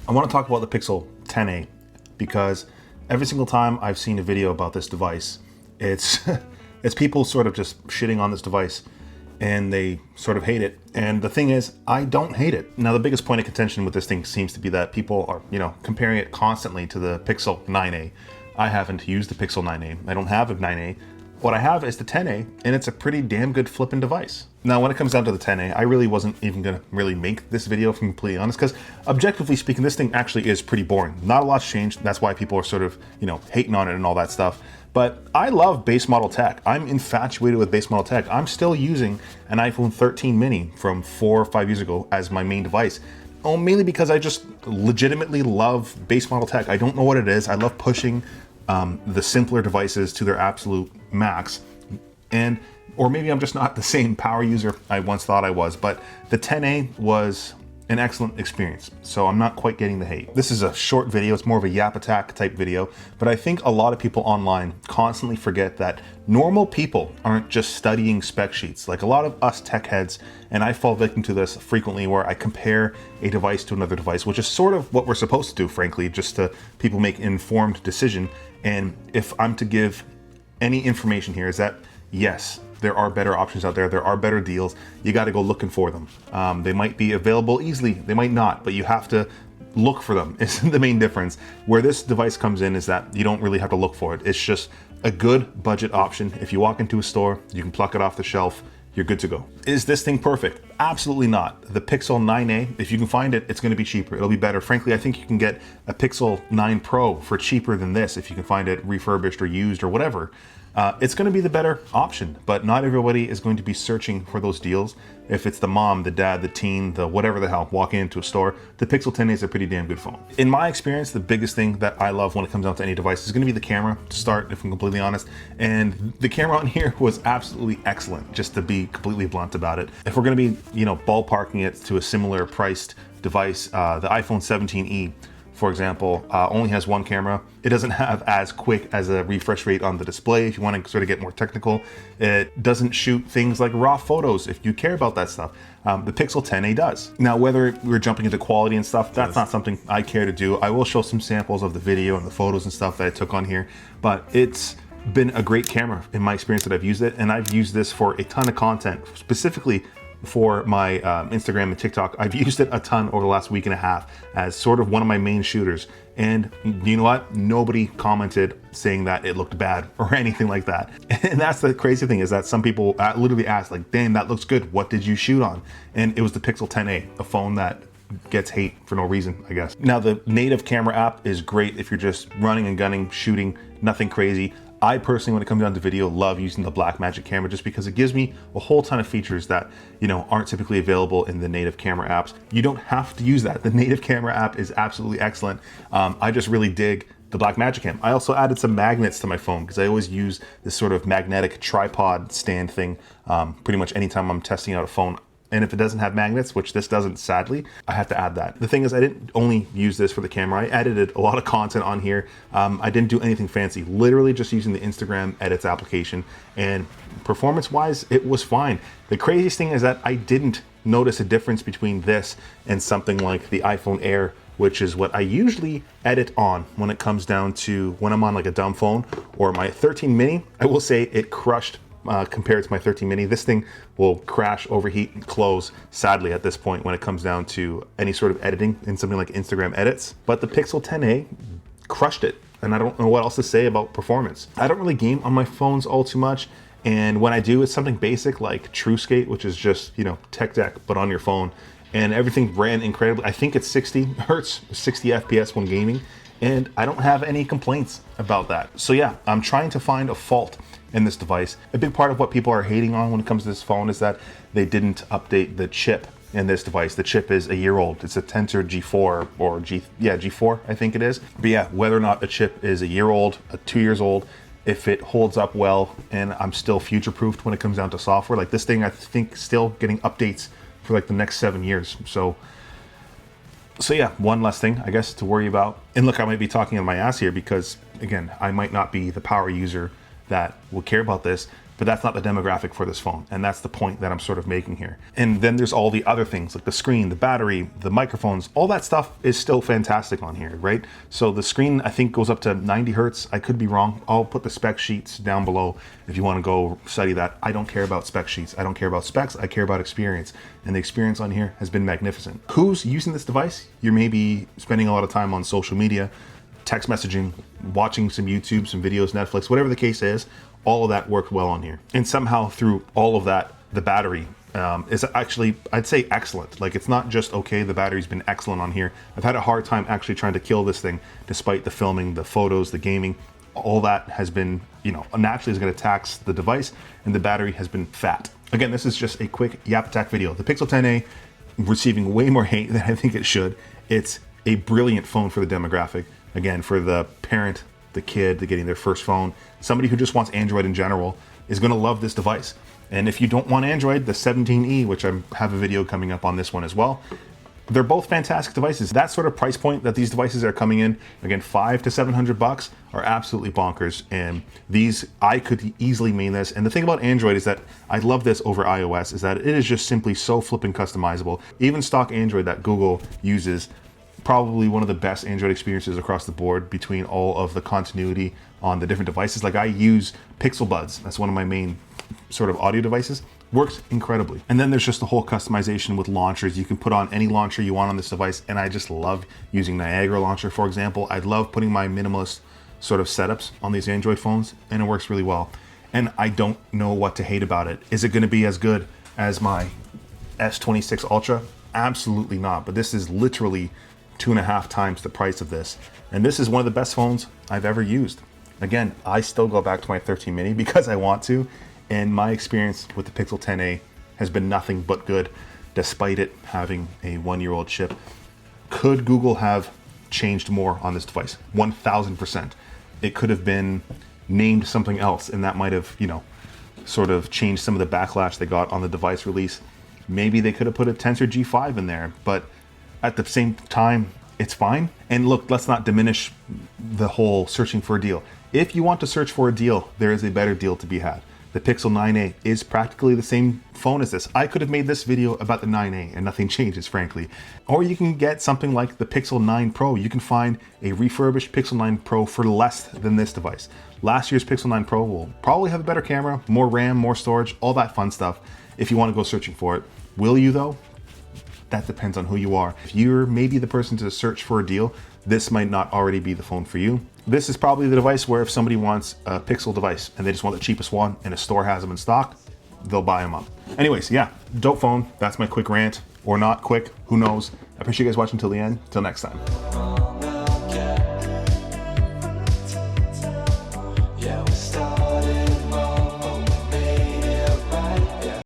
I want to talk about the Pixel 10a because every single time I've seen a video about this device, it's it's people sort of just shitting on this device and they sort of hate it. And the thing is, I don't hate it. Now, the biggest point of contention with this thing seems to be that people are, comparing it constantly to the Pixel 9a. I haven't used the Pixel 9a. I don't have a 9a. What I have is the 10a, and it's a pretty damn good flipping device. Now, when it comes down to the 10a, I really wasn't even gonna really make this video, if I'm completely honest, because objectively speaking, this thing actually is pretty boring. Not a lot's changed. That's why people are sort of, hating on it and all that stuff. But I love base model tech. I'm infatuated with base model tech. I'm still using an iPhone 13 mini from 4 or 5 years ago as my main device. Oh, mainly because I just legitimately love base model tech. I don't know what it is. I love pushing the simpler devices to their absolute max. Or maybe I'm just not the same power user I once thought I was, but the 10a was an excellent experience. So I'm not quite getting the hate. This is a short video. It's more of a yap attack type video, but I think a lot of people online constantly forget that normal people aren't just studying spec sheets. Like a lot of us tech heads, and I fall victim to this frequently, where I compare a device to another device, which is sort of what we're supposed to do, frankly, just to people make an informed decision. And if I'm to give any information here, is that yes, there are better options out there. There are better deals. You got to go looking for them. They might be available easily. They might not, but you have to look for them. Is the main difference. Where this device comes in is that you don't really have to look for it. It's just a good budget option. If you walk into a store, you can pluck it off the shelf. You're good to go. Is this thing perfect? Absolutely not. The Pixel 9a, if you can find it, it's going to be cheaper. It'll be better. Frankly, I think you can get a Pixel 9 Pro for cheaper than this if you can find it refurbished or used or whatever. It's going to be the better option, but not everybody is going to be searching for those deals. If it's the mom, the dad, the teen, the whatever the hell, walking into a store, the Pixel 10a is a pretty damn good phone. In my experience, the biggest thing that I love when it comes down to any device is going to be the camera to start, if I'm completely honest. And the camera on here was absolutely excellent, just to be completely blunt about it. If we're going to be, ballparking it to a similar priced device, the iPhone 17e, for example, only has one camera. It doesn't have as quick as a refresh rate on the display if you want to sort of get more technical. It doesn't shoot things like raw photos if you care about that stuff. The Pixel 10a does. Now, whether we're jumping into quality and stuff, that's not something I care to do. I will show some samples of the video and the photos and stuff that I took on here, but it's been a great camera in my experience that I've used it, and I've used this for a ton of content, specifically for my Instagram and TikTok. I've used it a ton over the last week and a half as sort of one of my main shooters. And you know what? Nobody commented saying that it looked bad or anything like that. And that's the crazy thing, is that some people literally asked, like, damn, that looks good. What did you shoot on? And it was the Pixel 10a, a phone that gets hate for no reason, I guess. Now, the native camera app is great if you're just running and gunning, shooting, nothing crazy. I personally, when it comes down to video, love using the Blackmagic camera just because it gives me a whole ton of features that, aren't typically available in the native camera apps. You don't have to use that. The native camera app is absolutely excellent. I just really dig the Blackmagic cam. I also added some magnets to my phone because I always use this sort of magnetic tripod stand thing pretty much anytime I'm testing out a phone. And if it doesn't have magnets, which this doesn't, sadly, I have to add that. The thing is, I didn't only use this for the camera. I edited a lot of content on here. I didn't do anything fancy, literally just using the Instagram edits application. And performance-wise, it was fine. The craziest thing is that I didn't notice a difference between this and something like the iPhone Air, which is what I usually edit on when it comes down to when I'm on like a dumb phone, or my 13 mini. I will say it crushed compared to my 13 mini. This thing will crash, overheat, and close, sadly, at this point when it comes down to any sort of editing in something like Instagram edits. But the Pixel 10a crushed it, and I don't know what else to say about performance. I don't really game on my phones all too much, and when I do, it's something basic like TrueSkate, which is just, tech deck, but on your phone, and everything ran incredibly. I think it's 60 hertz, 60 FPS when gaming, and I don't have any complaints about that. So yeah, I'm trying to find a fault in this device. A big part of what people are hating on when it comes to this phone is that they didn't update the chip in this device. The chip is a year old. It's a Tensor G4 or G4, I think it is. But yeah, whether or not a chip is a year old, 2 years old, if it holds up well, and I'm still future-proofed when it comes down to software. Like this thing, I think still getting updates for like the next 7 years. So yeah, one less thing, I guess, to worry about. And look, I might be talking on my ass here because, again, I might not be the power user that will care about this, but that's not the demographic for this phone. And that's the point that I'm sort of making here. And then there's all the other things like the screen, the battery, the microphones, all that stuff is still fantastic on here, right? So the screen, I think, goes up to 90 Hertz. I could be wrong. I'll put the spec sheets down below if you want to go study that. I don't care about spec sheets. I don't care about specs. I care about experience. And the experience on here has been magnificent. Who's using this device? You're maybe spending a lot of time on social media, text messaging, watching some YouTube, some videos, Netflix, whatever the case is. All of that worked well on here. And somehow through all of that, the battery is actually, I'd say, excellent. Like, it's not just okay, the battery's been excellent on here. I've had a hard time actually trying to kill this thing, despite the filming, the photos, the gaming. All that has been, you know, naturally is gonna tax the device, and the battery has been fat. Again, this is just a quick Yap Attack video. The Pixel 10a receiving way more hate than I think it should. It's a brilliant phone for the demographic. Again, for the parent, the kid, the getting their first phone, somebody who just wants Android in general is gonna love this device. And if you don't want Android, the 17E, which I have a video coming up on this one as well, they're both fantastic devices. That sort of price point that these devices are coming in, again, $500 to $700 are absolutely bonkers. And these, I could easily mean this. And the thing about Android is that I love this over iOS, is that it is just simply so flipping customizable. Even stock Android that Google uses, probably one of the best Android experiences across the board between all of the continuity on the different devices. Like, I use Pixel Buds. That's one of my main sort of audio devices. Works incredibly. And then there's just the whole customization with launchers. You can put on any launcher you want on this device. And I just love using Niagara launcher, for example. I love putting my minimalist sort of setups on these Android phones, and it works really well. And I don't know what to hate about it. Is it gonna be as good as my S26 Ultra? Absolutely not. But this is literally 2.5 times the price of this. And this is one of the best phones I've ever used. Again, I still go back to my 13 mini because I want to. And my experience with the Pixel 10a has been nothing but good, despite it having a 1-year-old chip. Could Google have changed more on this device? 1000%. It could have been named something else, and that might have, you know, sort of changed some of the backlash they got on the device release. Maybe they could have put a Tensor G5 in there, but at the same time, it's fine. And look, let's not diminish the whole searching for a deal. If you want to search for a deal, there is a better deal to be had. The Pixel 9a is practically the same phone as this. I could have made this video about the 9a and nothing changes, frankly. Or you can get something like the Pixel 9 Pro. You can find a refurbished Pixel 9 Pro for less than this device. Last year's Pixel 9 Pro will probably have a better camera, more RAM, more storage, all that fun stuff if you want to go searching for it. Will you though? That depends on who you are. If you're maybe the person to search for a deal, this might not already be the phone for you. This is probably the device where if somebody wants a Pixel device and they just want the cheapest one and a store has them in stock, they'll buy them up. Anyways, yeah, dope phone. That's my quick rant, or not quick, who knows. I appreciate you guys watching till the end. Till next time.